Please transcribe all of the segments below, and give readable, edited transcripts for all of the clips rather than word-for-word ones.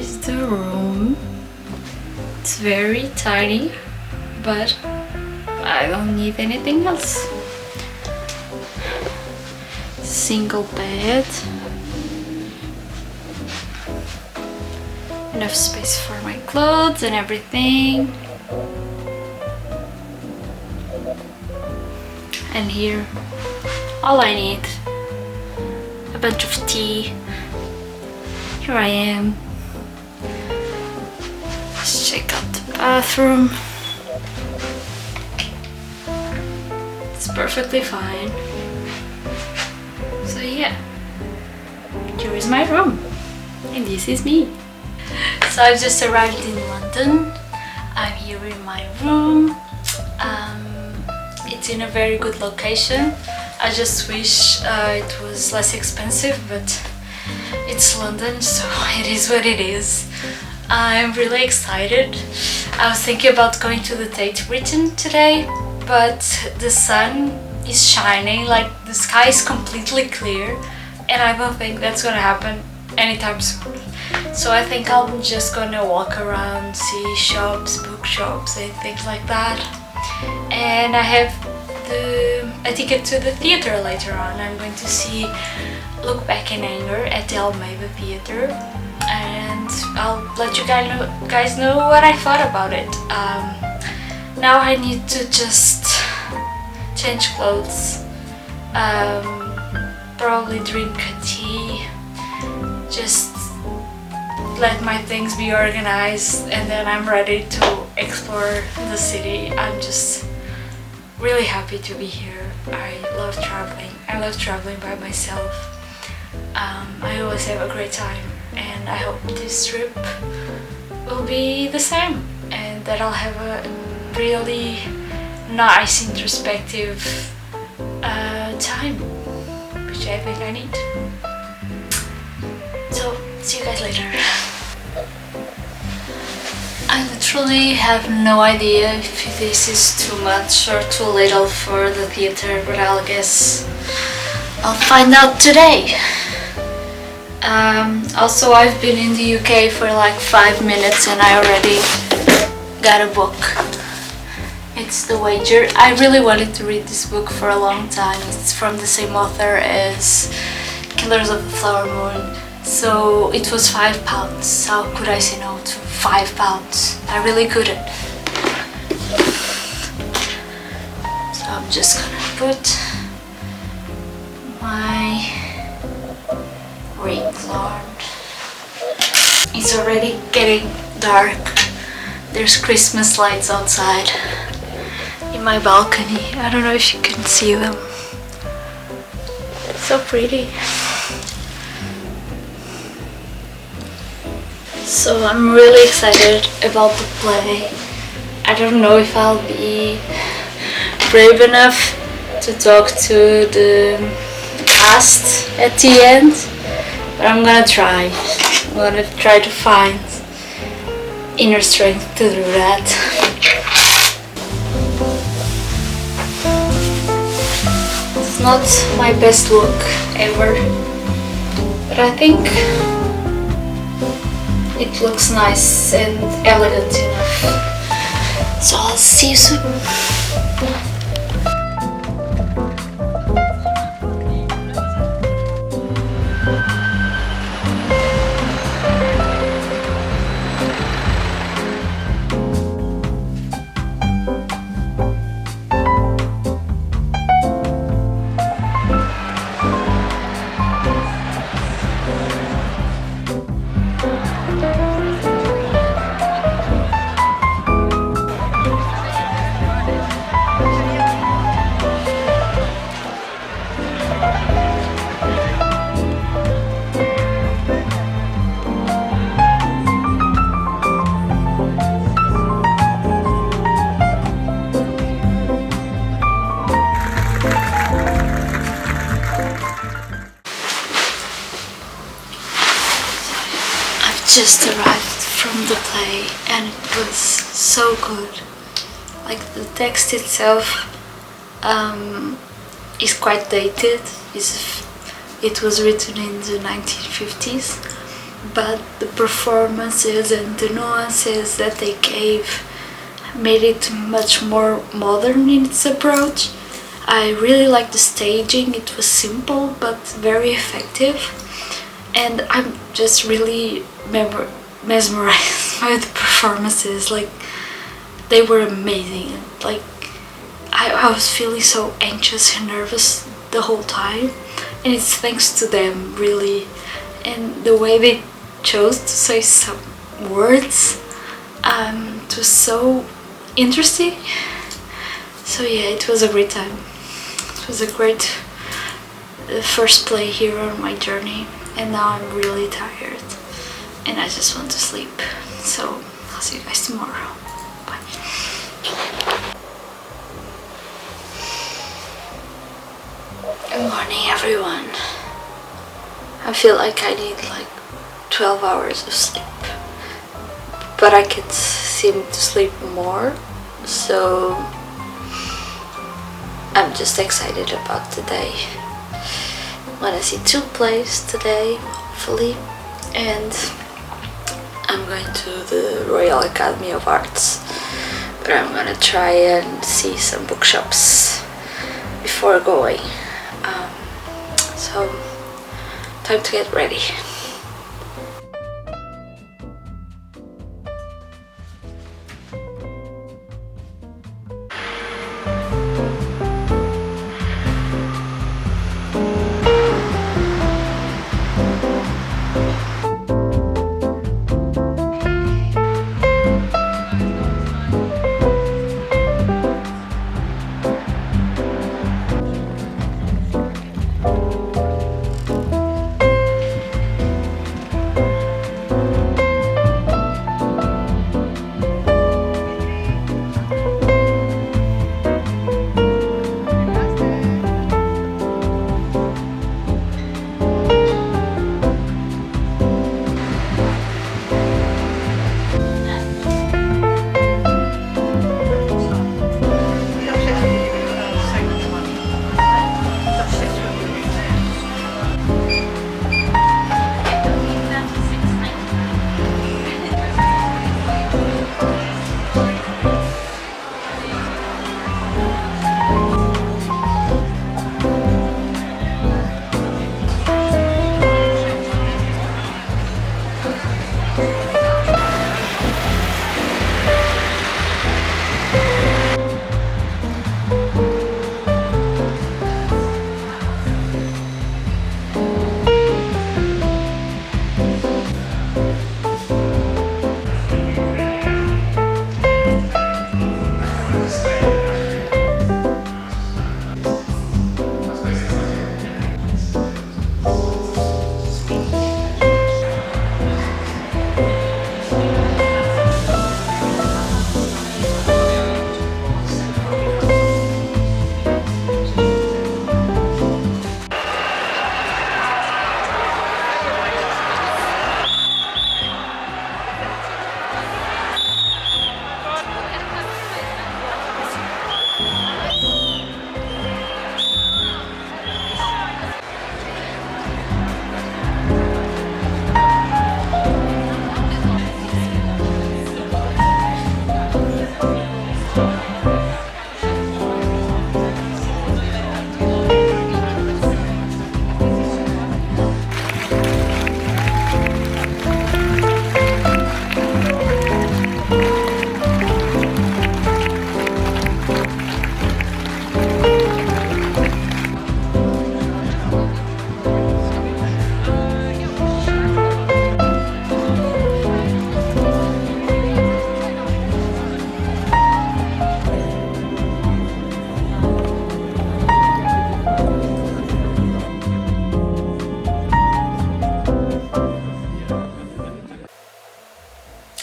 is the room. It's very tiny, but I don't need anything else. Single bed. Enough space for my clothes and everything. And here, all I need, a bunch of tea. Here I am. Let's check out the bathroom. It's perfectly fine. So yeah, here is my room, and this is me. So I've just arrived in London. I'm here in my room. It's in a very good location. I just wish it was less expensive, but it's London, so it is what it is. I'm really excited. I was thinking about going to the Tate today, but the sun is shining, like the sky is completely clear, and I don't think that's gonna happen anytime soon. So I think I'm just gonna walk around, see shops, bookshops and things like that. And I have a ticket to the theatre later on. I'm going to see Look Back in Anger at the Almeida Theatre, and I'll let you guys know what I thought about it. Now I need to just change clothes, probably drink a tea, just let my things be organized, and then I'm ready to explore the city. I'm just really happy to be here. I love traveling. I love traveling by myself. I always have a great time, and I hope this trip will be the same, and that I'll have a really nice introspective time, which I think I need. So, see you guys later. I literally have no idea if this is too much or too little for the theater, but I'll guess I'll find out today. Also, I've been in the UK for like 5 minutes and I already got a book. It's The Wager. I really wanted to read this book for a long time. It's from the same author as Killers of the Flower Moon. So it was £5. How could I say no to £5? I really couldn't. So I'm just gonna put my rings on. It's already getting dark. There's Christmas lights outside in my balcony. I don't know if you can see them. So pretty. So I'm really excited about the play. I don't know if I'll be brave enough to talk to the cast at the end, but I'm gonna try. I'm gonna try to find inner strength to do that. It's not my best look ever, but I think it looks nice and elegant enough. So I'll see you soon. Just arrived from the play and it was so good. Like the text itself is quite dated. It was written in the 1950s, but the performances and the nuances that they gave made it much more modern in its approach. I really liked the staging. It was simple but very effective, and I'm just really mesmerized by the performances. Like, they were amazing. Like, I was feeling so anxious and nervous the whole time, and it's thanks to them, really, and the way they chose to say some words. It was so interesting. So yeah, it was a great time. It was a great first play here on my journey, and now I'm really tired and I just want to sleep. So I'll see you guys tomorrow. Bye. Good morning, everyone. I feel like I need like 12 hours of sleep, but I can seem to sleep more, so I'm just excited about today. I'm gonna see 2 plays today, hopefully, and I'm going to the Royal Academy of Arts, but I'm gonna try and see some bookshops before going. So time to get ready.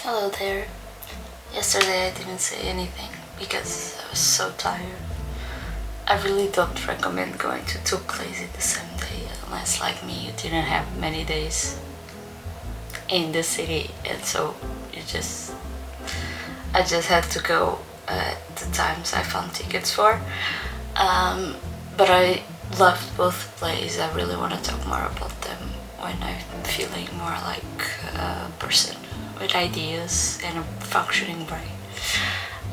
Hello there. Yesterday I didn't say anything because I was so tired. I really don't recommend going to 2 plays in the same day unless, like me, you didn't have many days in the city, and so I just had to go at the times I found tickets for. But I loved both plays. I really want to talk more about them when I'm feeling more like a person with ideas and a functioning brain.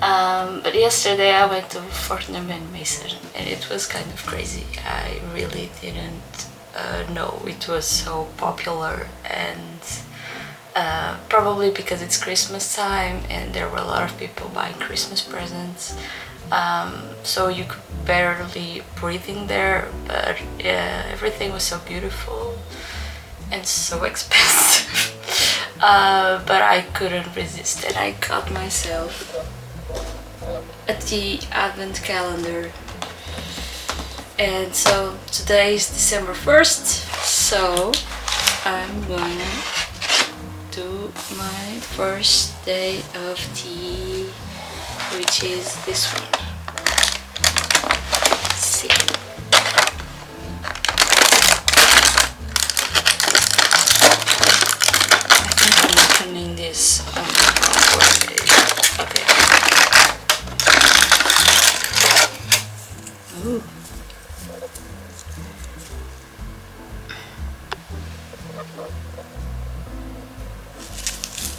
But yesterday I went to Fortnum and Mason, and it was kind of crazy. I really didn't know it was so popular, and probably because it's Christmas time and there were a lot of people buying Christmas presents, so you could barely breathe in there, but everything was so beautiful and so expensive. But I couldn't resist, and I got myself the advent calendar. And so today is December 1st, so I'm gonna do my first day of tea, which is this one. Let's see. I think I'm opening this on the wrong way. Okay. Ooh.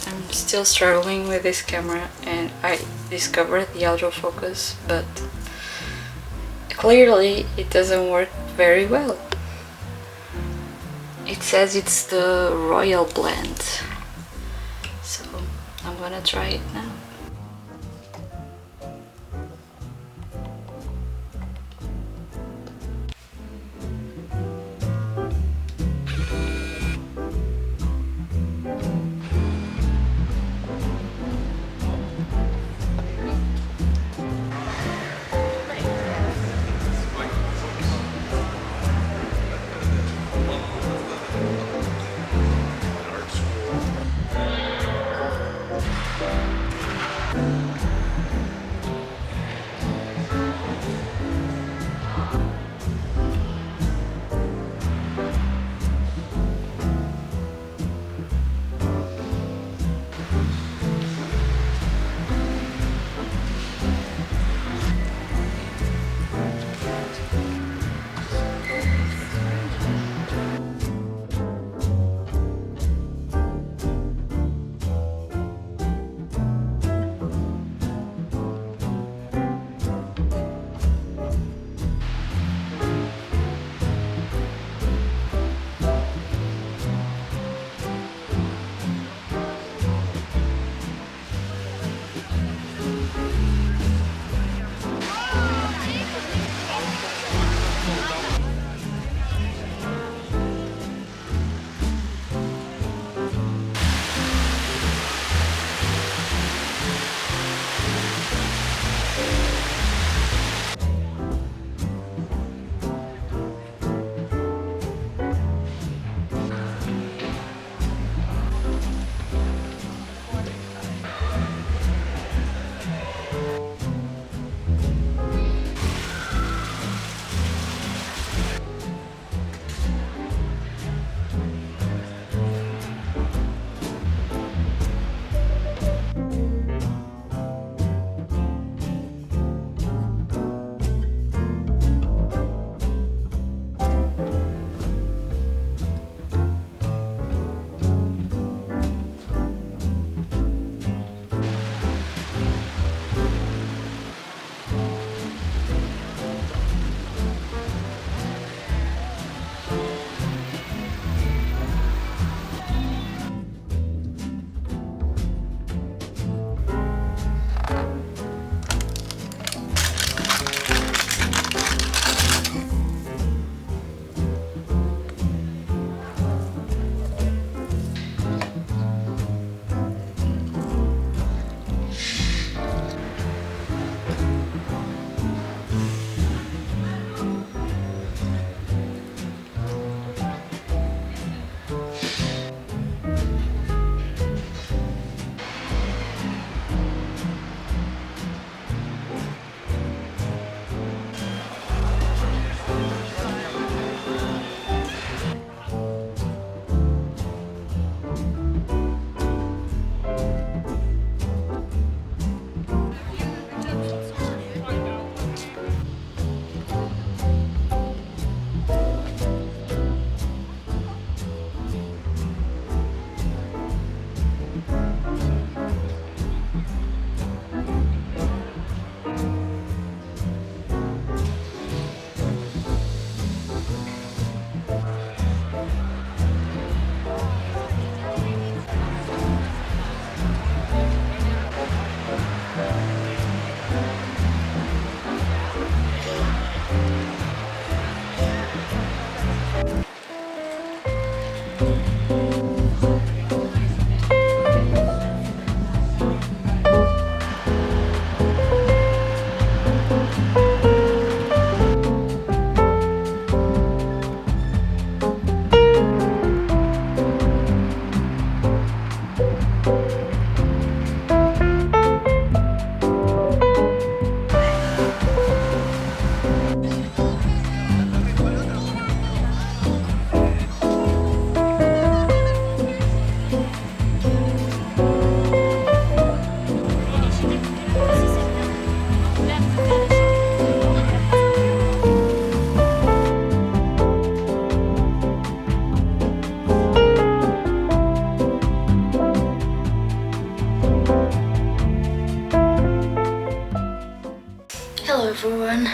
I'm still struggling with this camera, and I discovered the autofocus, but clearly it doesn't work very well. It says it's the Royal blend, so I'm gonna try it now. Hello everyone,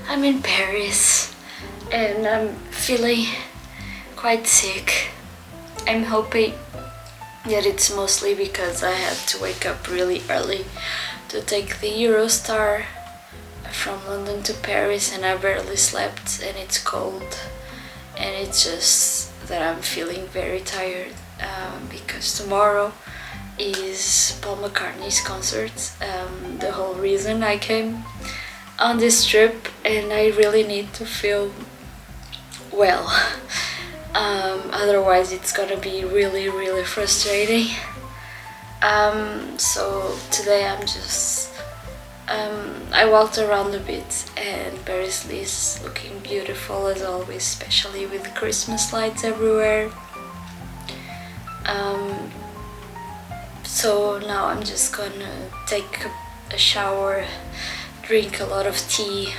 I'm in Paris and I'm feeling quite sick. I'm hoping that it's mostly because I had to wake up really early to take the Eurostar from London to Paris and I barely slept and it's cold and it's just that I'm feeling very tired because tomorrow is Paul McCartney's concert, the whole reason I came on this trip, and I really need to feel well, otherwise it's gonna be really frustrating. So today I'm just I walked around a bit and Paris is looking beautiful as always, especially with Christmas lights everywhere. So now I'm just gonna take a shower, drink a lot of tea,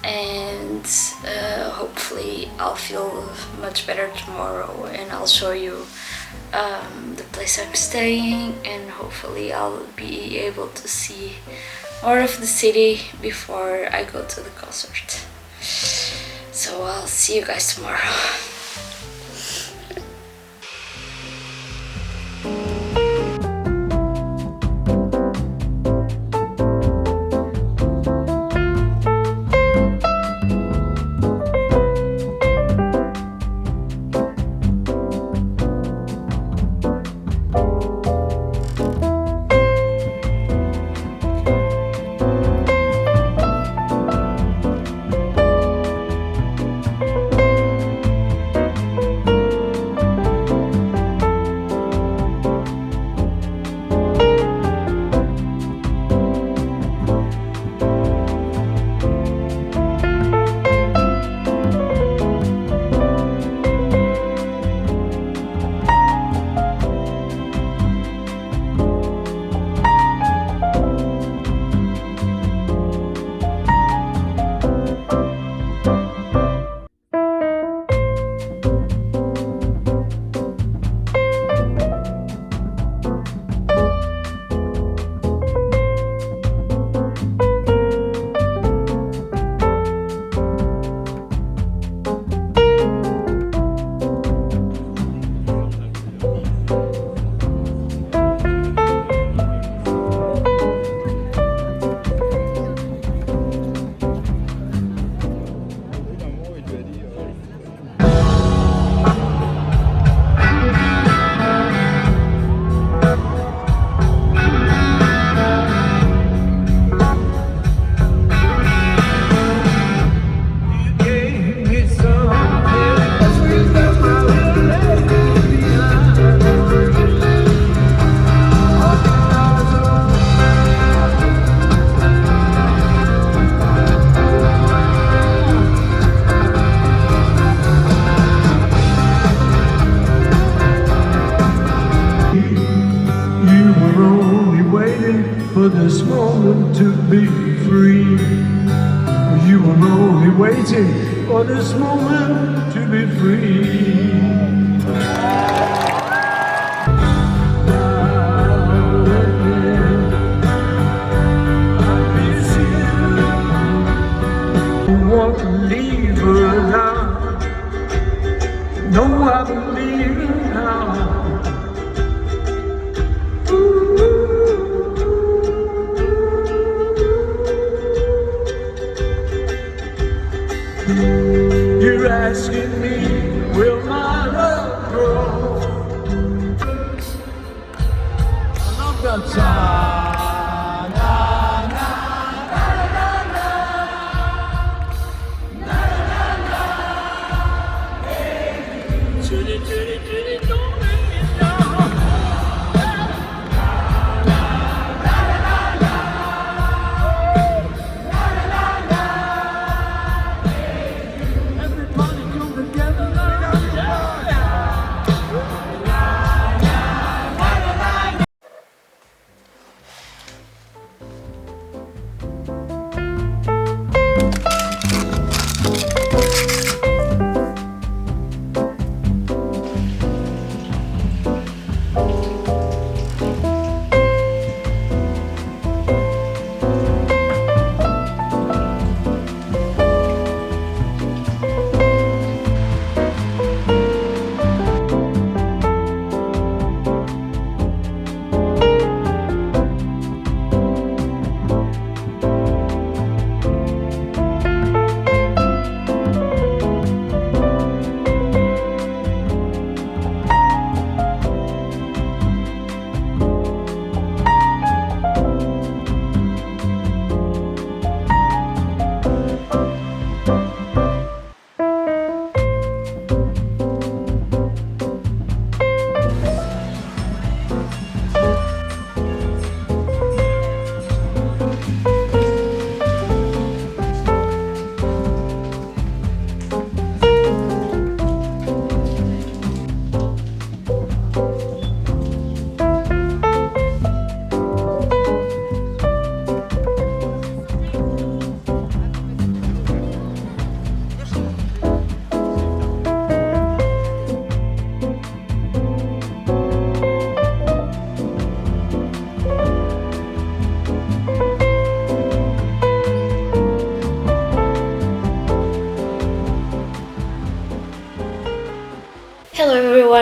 and hopefully I'll feel much better tomorrow and I'll show you the place I'm staying, and hopefully I'll be able to see more of the city before I go to the concert. So I'll see you guys tomorrow. for this moment to be free. You were only waiting for this moment to be free. Want to leave her now. No, I believe her now. You're asking me, will my love grow? I love that song.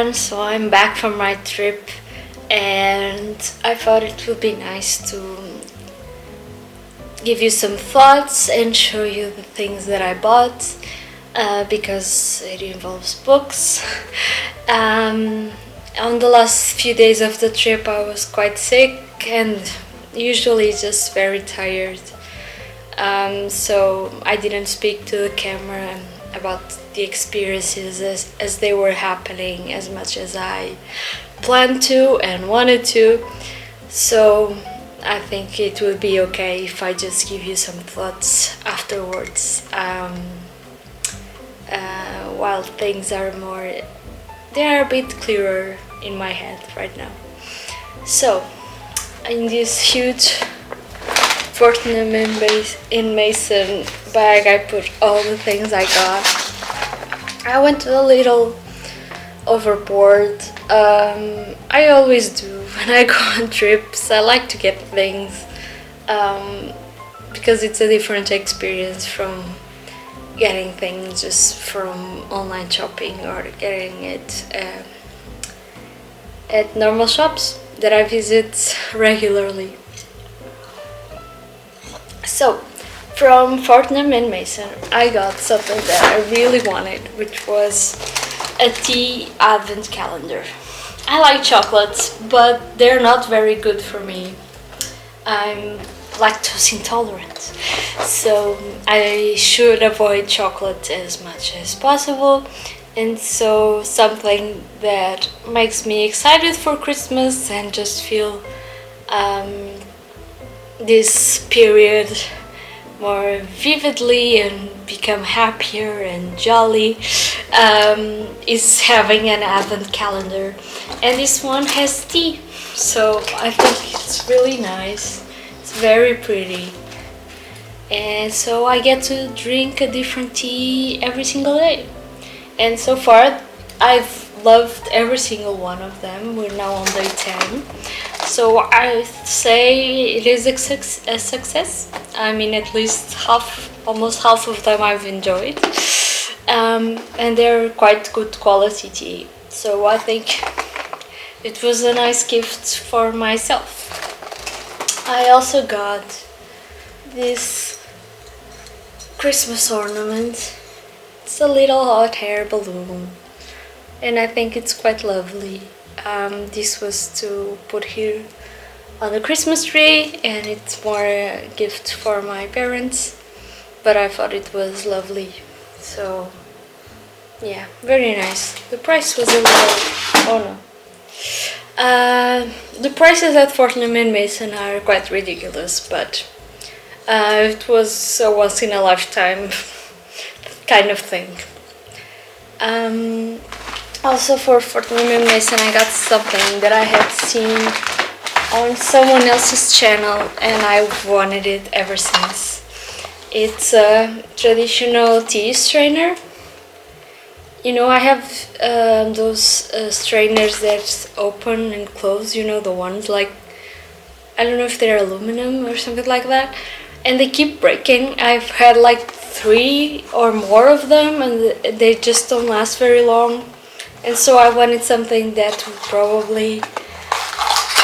everyone, so I'm back from my trip and I thought it would be nice to give you some thoughts and show you the things that I bought because it involves books. On the last few days of the trip I was quite sick and usually just very tired, so I didn't speak to the camera about the experiences as they were happening as much as I planned to and wanted to. So I think it would be okay if I just give you some thoughts afterwards, while things are they are a bit clearer in my head right now. So in this huge Fortnum and Mason bag I put all the things I got. I went a little overboard. I always do when I go on trips. I like to get things because it's a different experience from getting things just from online shopping or getting it at normal shops that I visit regularly. So from Fortnum and Mason I got something that I really wanted, which was a tea advent calendar. I like chocolates, but they're not very good for me. I'm lactose intolerant, so I should avoid chocolate as much as possible. And so something that makes me excited for Christmas and just feel this period more vividly and become happier and jolly is having an advent calendar, and this one has tea, so I think it's really nice. It's very pretty, and so I get to drink a different tea every single day, and so far I've loved every single one of them. We're now on day 10, so I say it is a success. I mean, at least almost half of them I've enjoyed, and they're quite good quality tea, so I think it was a nice gift for myself. I also got this Christmas ornament. It's a little hot air balloon and I think it's quite lovely. This was to put here on the Christmas tree, and it's more a gift for my parents, but I thought it was lovely, so yeah, very nice. The price was a little, oh no, the prices at Fortnum and Mason are quite ridiculous, but it was a once in a lifetime kind of thing. Also for Fortnum and Mason I got something that I had seen on someone else's channel and I wanted it ever since. It's a traditional tea strainer. You know, I have those strainers that open and close, you know, the ones like, I don't know if they're aluminum or something like that, and they keep breaking. I've had like 3 or more of them and they just don't last very long. And so I wanted something that would probably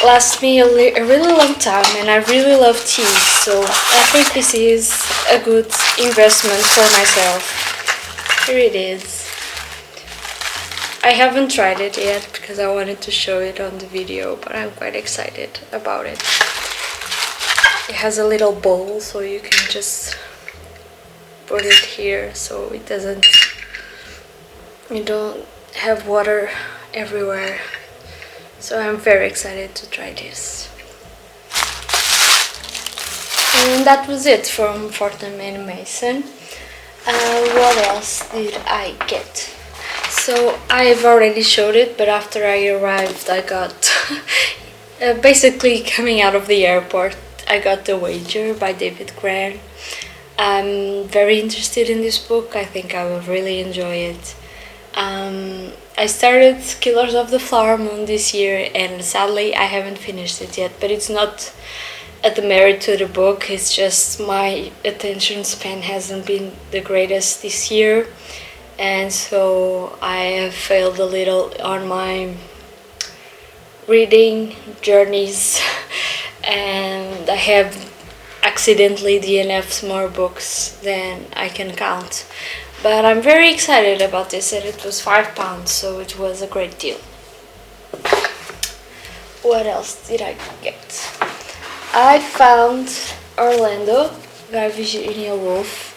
last me a really long time, and I really love tea, so I think this is a good investment for myself. Here it is. I haven't tried it yet because I wanted to show it on the video, but I'm quite excited about it. It has a little bowl so you can just put it here so it doesn't, you don't have water everywhere. So I'm very excited to try this. And that was it from Fortnum and Mason. What else did I get? So I've already showed it, but after I arrived I got basically coming out of the airport I got The Wager by David Gran. I'm very interested in this book. I think I will really enjoy it. I started Killers of the Flower Moon this year and sadly I haven't finished it yet, but it's not at the merit to the book, it's just my attention span hasn't been the greatest this year and so I have failed a little on my reading journeys and I have accidentally DNF'd more books than I can count. But I'm very excited about this, and it was £5, so it was a great deal. What else did I get? I found Orlando by Virginia Woolf.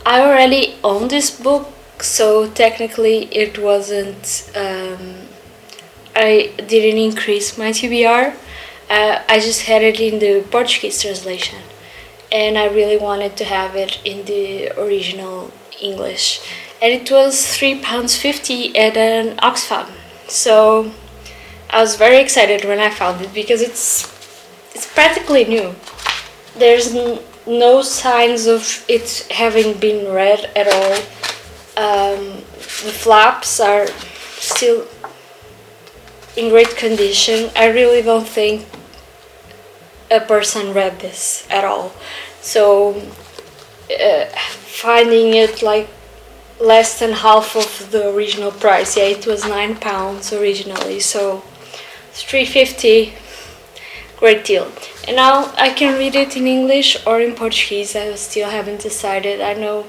I already own this book, so technically it wasn't, I didn't increase my TBR. I just had it in the Portuguese translation, and I really wanted to have it in the original English, and it was £3.50 at an Oxfam. So I was very excited when I found it because it's practically new. There's no signs of it having been read at all. The flaps are still in great condition. I really don't think a person read this at all. So finding it like less than half of the original price. Yeah, it was £9 originally, so it's £3.50. Great deal. And now I can read it in English or in Portuguese. I still haven't decided. I know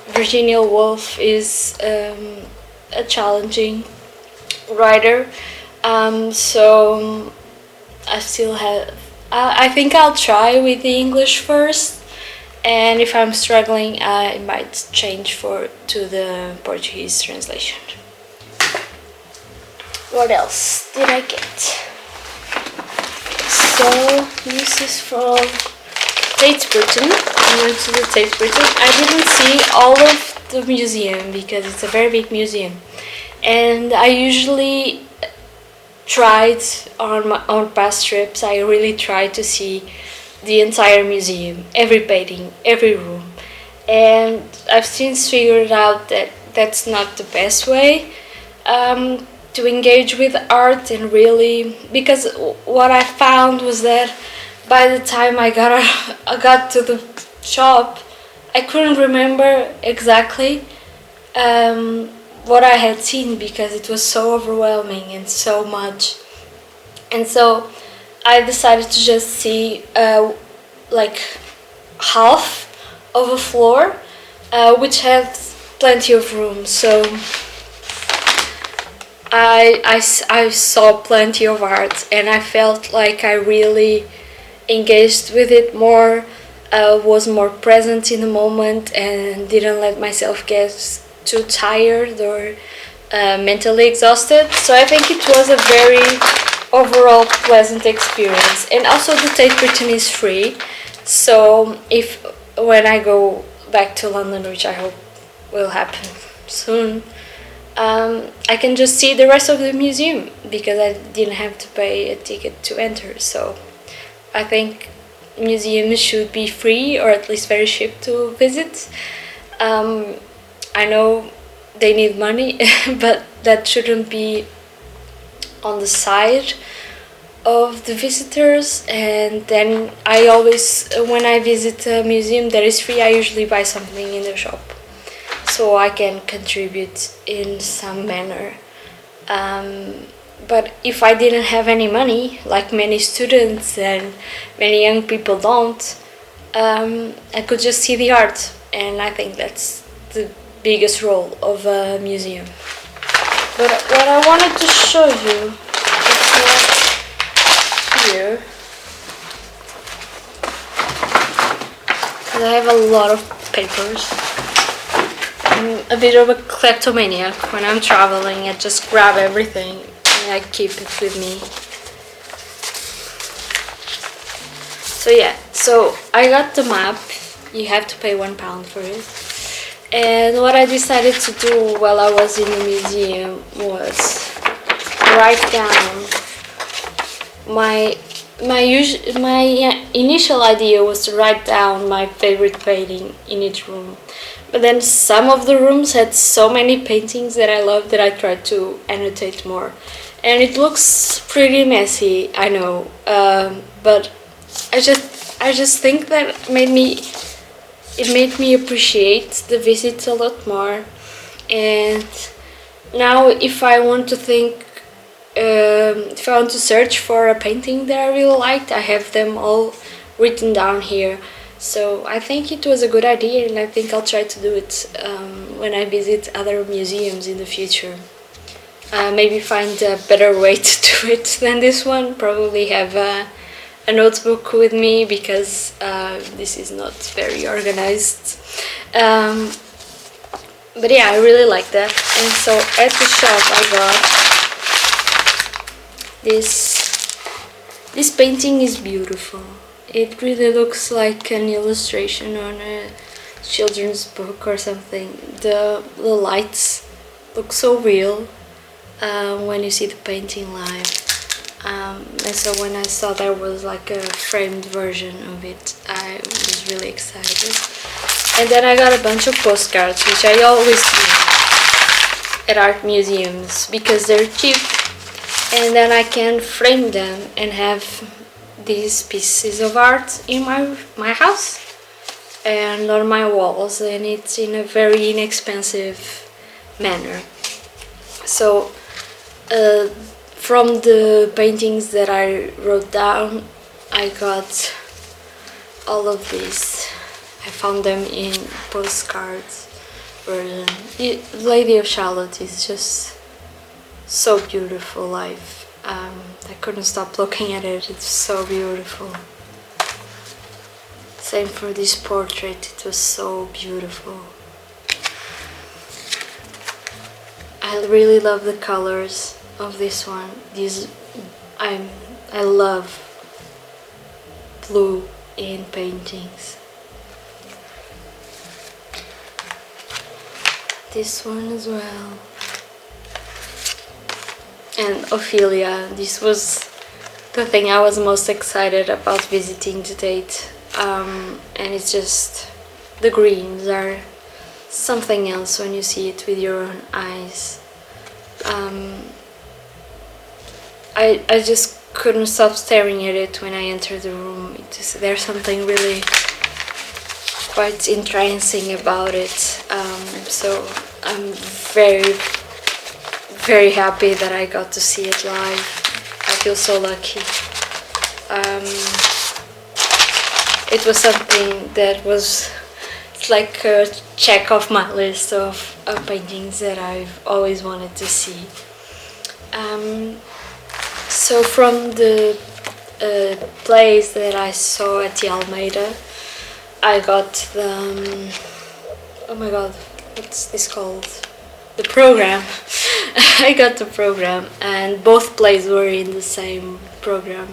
Virginia Woolf is a challenging writer, so I still have. I think I'll try with the English first, and if I'm struggling, I might change to the Portuguese translation. What else did I get? So this is from Tate Britain. I went to the Tate Britain. I didn't see all of the museum because it's a very big museum, and I usually tried on past trips. I really tried to see the entire museum, every painting, every room, and I've since figured out that that's not the best way to engage with art, and really, because what I found was that by the time I got to the shop, I couldn't remember exactly what I had seen because it was so overwhelming and so much. And so I decided to just see like half of a floor, which had plenty of room. So I saw plenty of art, and I felt like I really engaged with it more, was more present in the moment, and didn't let myself get too tired or mentally exhausted. So I think it was a very overall pleasant experience. And also the Tate Britain is free, so when I go back to London, which I hope will happen soon, I can just see the rest of the museum because I didn't have to pay a ticket to enter. So I think museums should be free, or at least very cheap to visit. I know they need money, but that shouldn't be on the side of the visitors. And then I always, when I visit a museum that is free, I usually buy something in the shop so I can contribute in some manner. But if I didn't have any money, like many students and many young people don't, I could just see the art, and I think that's the biggest role of a museum. But what I wanted to show you is not here, because I have a lot of papers. I'm a bit of a kleptomaniac. When I'm traveling, I just grab everything and I keep it with me. So yeah, so I got the map. You have to pay £1 for it. And what I decided to do while I was in the museum was write down my initial idea was to write down my favorite painting in each room. But then some of the rooms had so many paintings that I loved that I tried to annotate more. And it looks pretty messy, I know, but I just think that it made me appreciate the visit a lot more. And now if I want to think, if I want to search for a painting that I really liked, I have them all written down here. So I think it was a good idea, and I think I'll try to do it when I visit other museums in the future. Maybe find a better way to do it than this one. Probably have a notebook with me, because this is not very organized. But yeah, I really like that. And so at the shop I got this painting. Is beautiful. It really looks like an illustration on a children's book or something. The lights look so real when you see the painting live. And so when I saw there was like a framed version of it, I was really excited. And then I got a bunch of postcards, which I always do at art museums because they're cheap, and then I can frame them and have these pieces of art in my house and on my walls, and it's in a very inexpensive manner. So from the paintings that I wrote down, I got all of these. I found them in postcards version. Lady of Charlotte is just so beautiful live. I couldn't stop looking at it. It's so beautiful. Same for this portrait. It was so beautiful. I really love the colors of this one. I love blue in paintings. This one as well. And Ophelia, this was the thing I was most excited about visiting to Tate. And it's just, the greens are something else when you see it with your own eyes. I just couldn't stop staring at it when I entered the room. There's something really quite entrancing about it. So I'm very, very happy that I got to see it live. I feel so lucky. It was something that was like a check off my list of paintings that I've always wanted to see. So from the plays that I saw at the Almeida, I got the, oh my god, what's this called? The program. I got the program, and both plays were in the same program.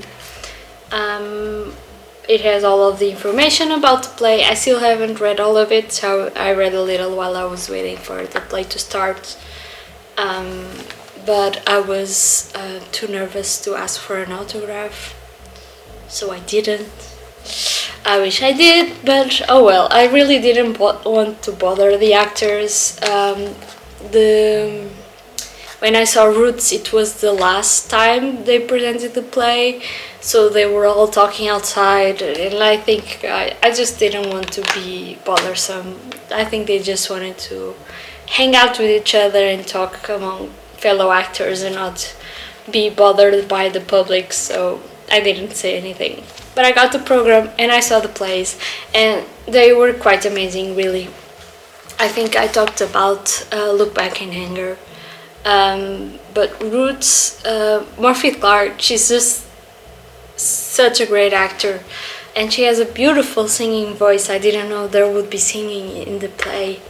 It has all of the information about the play. I still haven't read all of it, so I read a little while I was waiting for the play to start. But I was too nervous to ask for an autograph, so I didn't. I wish I did, but oh well. I really didn't want to bother the actors. When I saw Roots, it was the last time they presented the play, so they were all talking outside, and I think I just didn't want to be bothersome. I think they just wanted to hang out with each other and talk among fellow actors and not be bothered by the public, so I didn't say anything. But I got the program and I saw the plays, and they were quite amazing, really. I think I talked about Look Back in Anger, but Roots, Morphy Clark, she's just such a great actor, and she has a beautiful singing voice. I didn't know there would be singing in the play.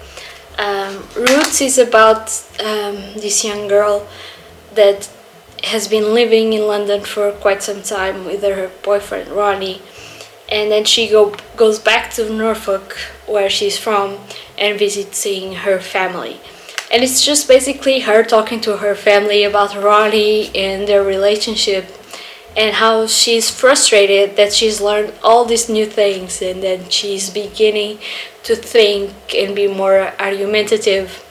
Roots is about this young girl that has been living in London for quite some time with her boyfriend Ronnie, and then she goes back to Norfolk, where she's from, and visiting her family. And it's just basically her talking to her family about Ronnie and their relationship, and how she's frustrated that she's learned all these new things, and then she's beginning to think and be more argumentative.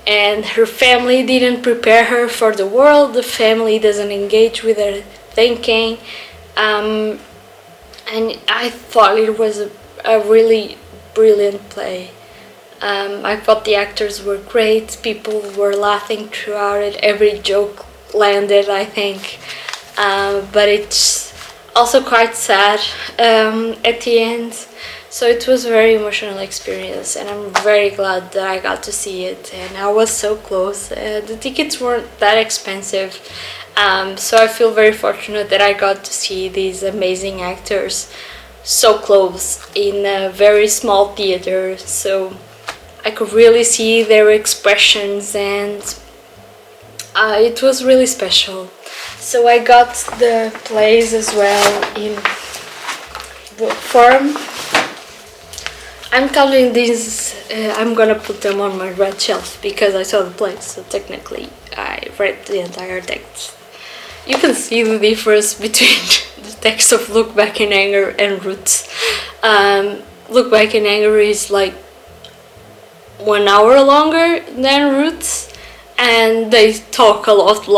And her family didn't prepare her for the world. The family doesn't engage with her thinking. And I thought it was a really brilliant play. I thought the actors were great. People were laughing throughout it. Every joke landed, I think. But it's also quite sad at the end. So it was a very emotional experience, and I'm very glad that I got to see it. And I was so close. The tickets weren't that expensive, so I feel very fortunate that I got to see these amazing actors so close in a very small theater. So I could really see their expressions, and it was really special. So I got the plays as well in book form. I'm counting these, I'm gonna put them on my red shelf because I saw the plays, so technically I read the entire text. You can see the difference between the text of Look Back in Anger and Roots. Look Back in Anger is like 1 hour longer than Roots, and they talk a lot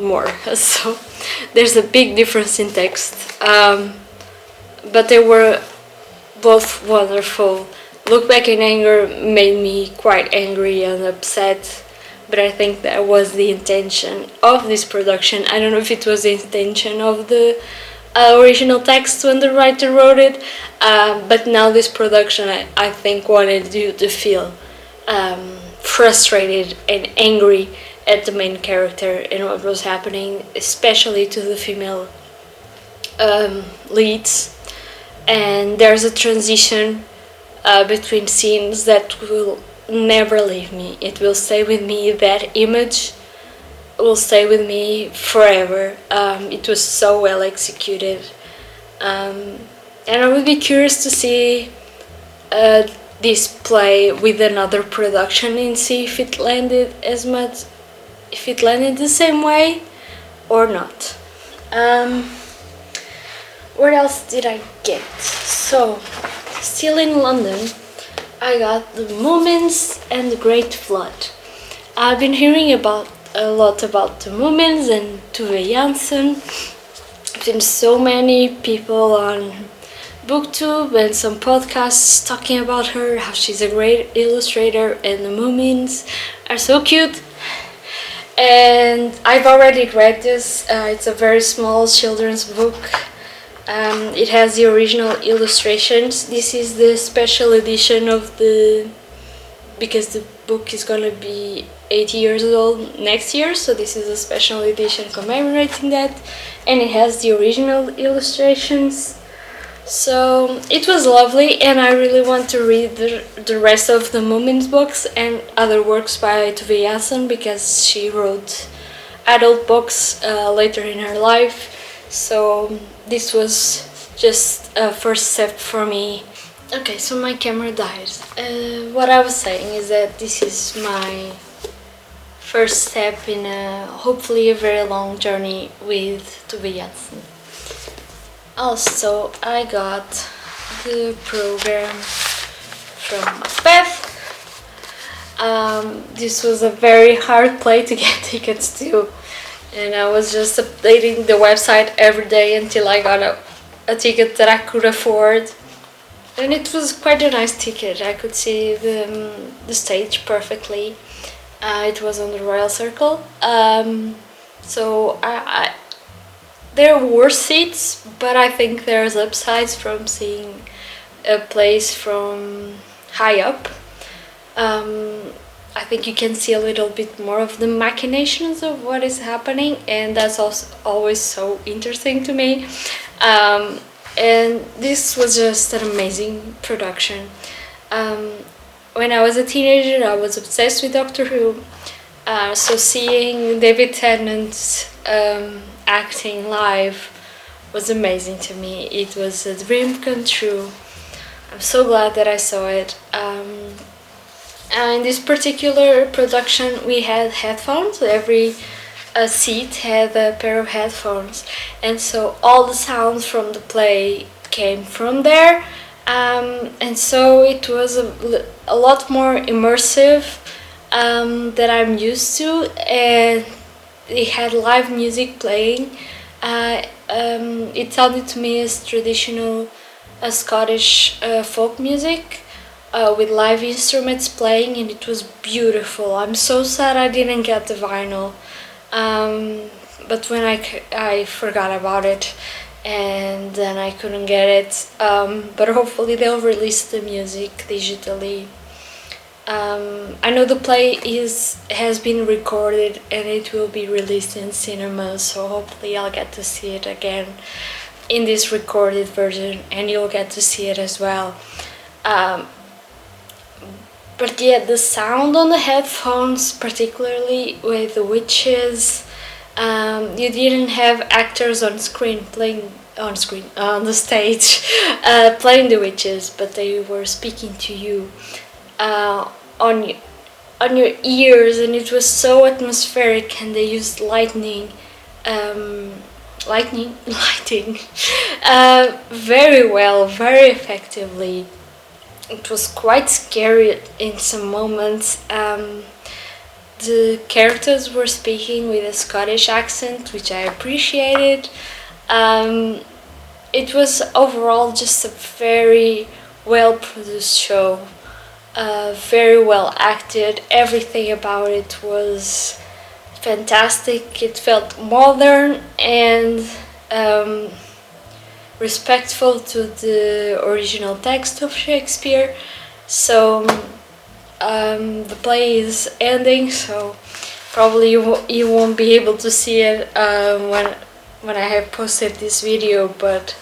more. So there's a big difference in text. But they were both wonderful. Look Back in Anger made me quite angry and upset, but I think that was the intention of this production. I don't know if it was the intention of the original text when the writer wrote it, but now this production I think wanted you to feel frustrated and angry at the main character and what was happening, especially to the female leads. And there's a transition between scenes that will never leave me. It will stay with me. That image will stay with me forever. It was so well executed, and I would be curious to see this play with another production and see if it landed the same way or not. What else did I get? So, still in London, I got The Moomins and The Great Flood. I've been hearing a lot about The Moomins and Tove Jansson. There's been so many people on BookTube and some podcasts talking about her, how she's a great illustrator, and the Moomins are so cute. And I've already read this. It's a very small children's book. It has the original illustrations. This is the special edition because the book is gonna be 80 years old next year, so this is a special edition commemorating that, and it has the original illustrations. So it was lovely, and I really want to read the rest of the Moomins books and other works by Tove Jansson because she wrote adult books later in her life. So this was just a first step for me. Okay, so my camera died. What I was saying is that this is my first step in hopefully a very long journey with Tove Jansson. Also, I got the program from Macbeth. This was a very hard play to get tickets to, and I was just updating the website every day until I got a ticket that I could afford. And it was quite a nice ticket. I could see the stage perfectly. It was on the Royal Circle. So there were seats, but I think there's upsides from seeing a place from high up. I think you can see a little bit more of the machinations of what is happening, and that's also always so interesting to me. And this was just an amazing production. When I was a teenager, I was obsessed with Doctor Who. So seeing David Tennant acting live was amazing to me. It was a dream come true. I'm so glad that I saw it. In this particular production, we had headphones. Every seat had a pair of headphones, and so all the sounds from the play came from there. And so it was a lot more immersive that I'm used to, and it had live music playing. It sounded to me as traditional Scottish folk music, with live instruments playing, and it was beautiful. I'm so sad I didn't get the vinyl, but when I forgot about it, and then I couldn't get it. But hopefully they'll release the music digitally. I know the play has been recorded and it will be released in cinemas, so hopefully I'll get to see it again in this recorded version, and you'll get to see it as well. But yeah, the sound on the headphones, particularly with the witches, you didn't have actors on the stage playing the witches, but they were speaking to you on your ears, and it was so atmospheric, and they used lighting very well, very effectively. It was quite scary in some moments. The characters were speaking with a Scottish accent, which I appreciated. It was overall just a very well produced show, very well acted. Everything about it was fantastic. It felt modern and respectful to the original text of Shakespeare. So the play is ending, so probably you won't be able to see it when I have posted this video, but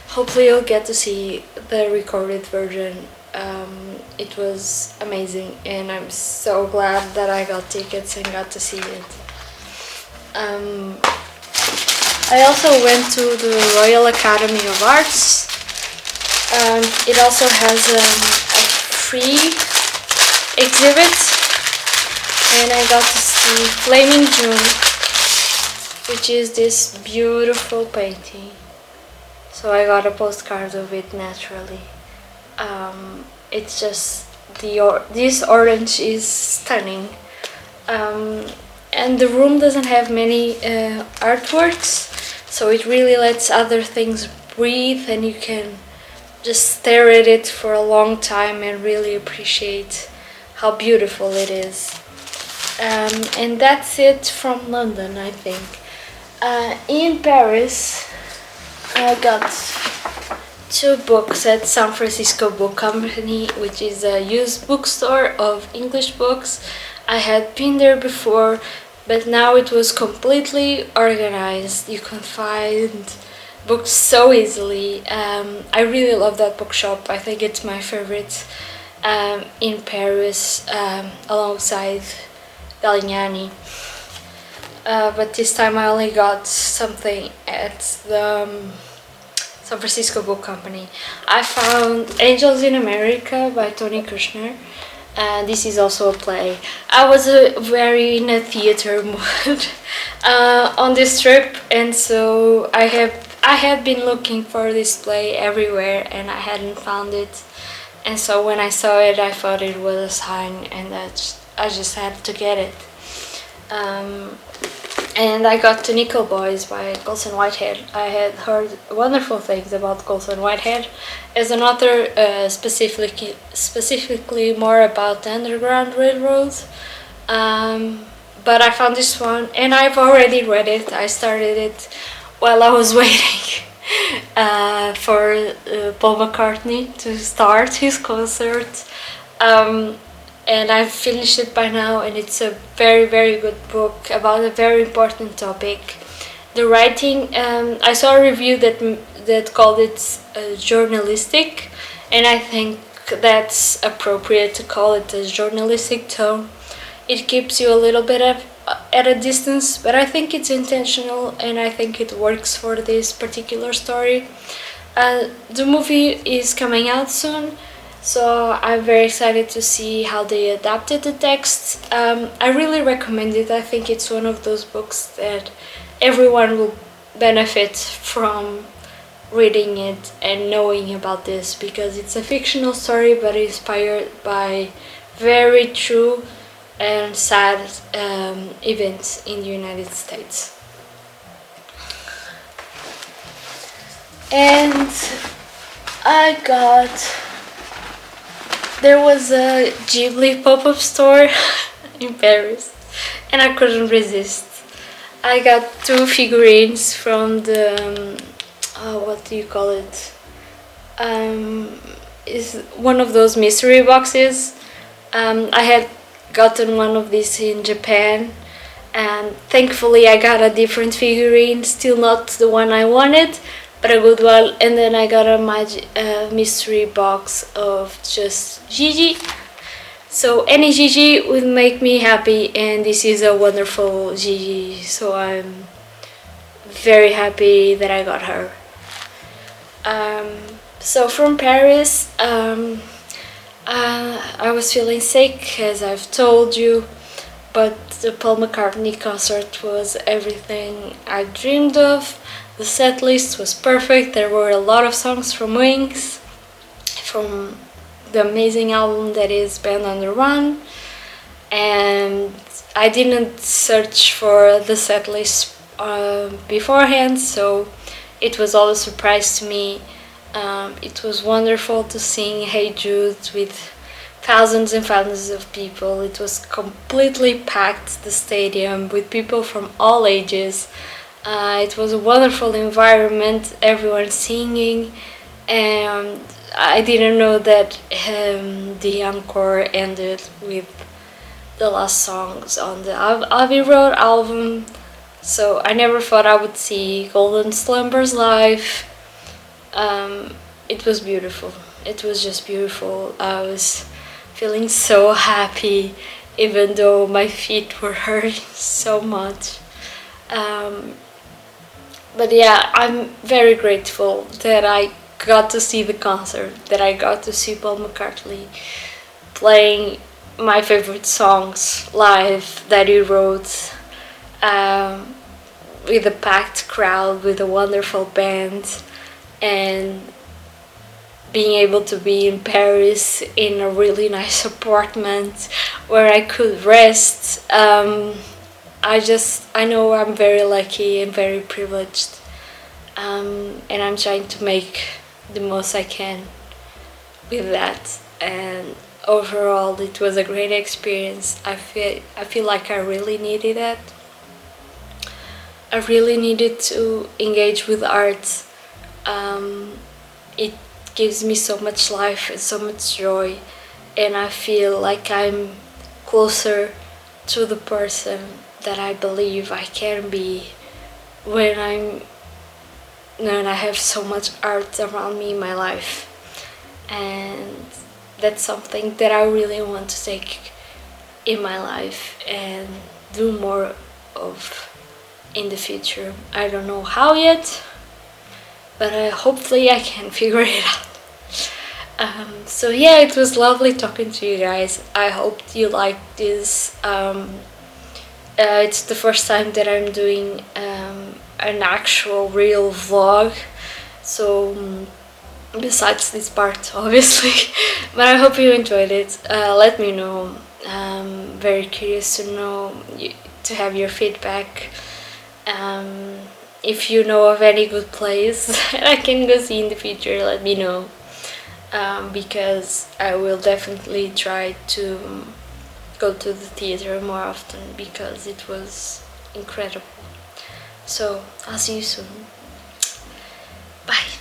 hopefully you'll get to see the recorded version. It was amazing, and I'm so glad that I got tickets and got to see it. I also went to the Royal Academy of Arts. It also has a free exhibit, and I got to see Flaming June, which is this beautiful painting. So I got a postcard of it naturally. It's just this orange is stunning, and the room doesn't have many artworks, so it really lets other things breathe, and you can just stare at it for a long time and really appreciate how beautiful it is. And that's it from London, I think. In Paris, I got 2 books at San Francisco Book Company, which is a used bookstore of English books. I had been there before, but now it was completely organized. You can find books so easily. I really love that bookshop. I think it's my favorite in Paris, alongside Galliani. But this time I only got something at the San Francisco Book Company. I found Angels in America by Tony Kushner. This is also a play. I was very in a theater mood on this trip, and so I had been looking for this play everywhere, and I hadn't found it. And so when I saw it, I thought it was a sign, and I just had to get it. And I got The Nickel Boys by Colson Whitehead. I had heard wonderful things about Colson Whitehead as an author, specifically more about the Underground Railroad. But I found this one, and I've already read it. I started it while I was waiting for Paul McCartney to start his concert. And I've finished it by now, and it's a very, very good book about a very important topic. The writing, I saw a review that called it journalistic, and I think that's appropriate to call it a journalistic tone. It keeps you a little bit at a distance, but I think it's intentional, and I think it works for this particular story. The movie is coming out soon, so I'm very excited to see how they adapted the text. I really recommend it. I think it's one of those books that everyone will benefit from reading it and knowing about this, because it's a fictional story but inspired by very true and sad events in the United States. And I got there was a Ghibli pop-up store in Paris, and I couldn't resist. I got 2 figurines from the what do you call it? Is one of those mystery boxes. I had gotten one of these in Japan, and thankfully I got a different figurine, still not the one I wanted, but a good one. And then I got a mystery box of just Gigi. So any Gigi would make me happy, and this is a wonderful Gigi, so I'm very happy that I got her. So from Paris, I was feeling sick, as I've told you, but the Paul McCartney concert was everything I dreamed of. The set list was perfect. There were a lot of songs from Wings, from the amazing album that is Band on the Run, and I didn't search for the set list beforehand, so it was all a surprise to me. It was wonderful to sing Hey Jude with thousands and thousands of people. It was completely packed, the stadium, with people from all ages. It was a wonderful environment, everyone singing, and I didn't know that the encore ended with the last songs on the Abbey Road album, so I never thought I would see Golden Slumbers live. It was beautiful. It was just beautiful. I was feeling so happy, even though my feet were hurting so much. But yeah, I'm very grateful that I got to see the concert, that I got to see Paul McCartney playing my favorite songs live that he wrote, with a packed crowd, with a wonderful band, and being able to be in Paris in a really nice apartment where I could rest. I know I'm very lucky and very privileged, and I'm trying to make the most I can with that. And overall, it was a great experience. I feel like I really needed that. I really needed to engage with art. It gives me so much life and so much joy, and I feel like I'm closer to the person that I believe I can be when I have so much art around me in my life. And that's something that I really want to take in my life and do more of in the future. I don't know how yet, but hopefully I can figure it out. So yeah, it was lovely talking to you guys. I hope you liked this. It's the first time that I'm doing an actual real vlog, so besides this part obviously, but I hope you enjoyed it. Let me know. I'm very curious to know, to have your feedback. If you know of any good plays that I can go see in the future, let me know, because I will definitely try to go to the theater more often, because it was incredible. So I'll see you soon. Bye.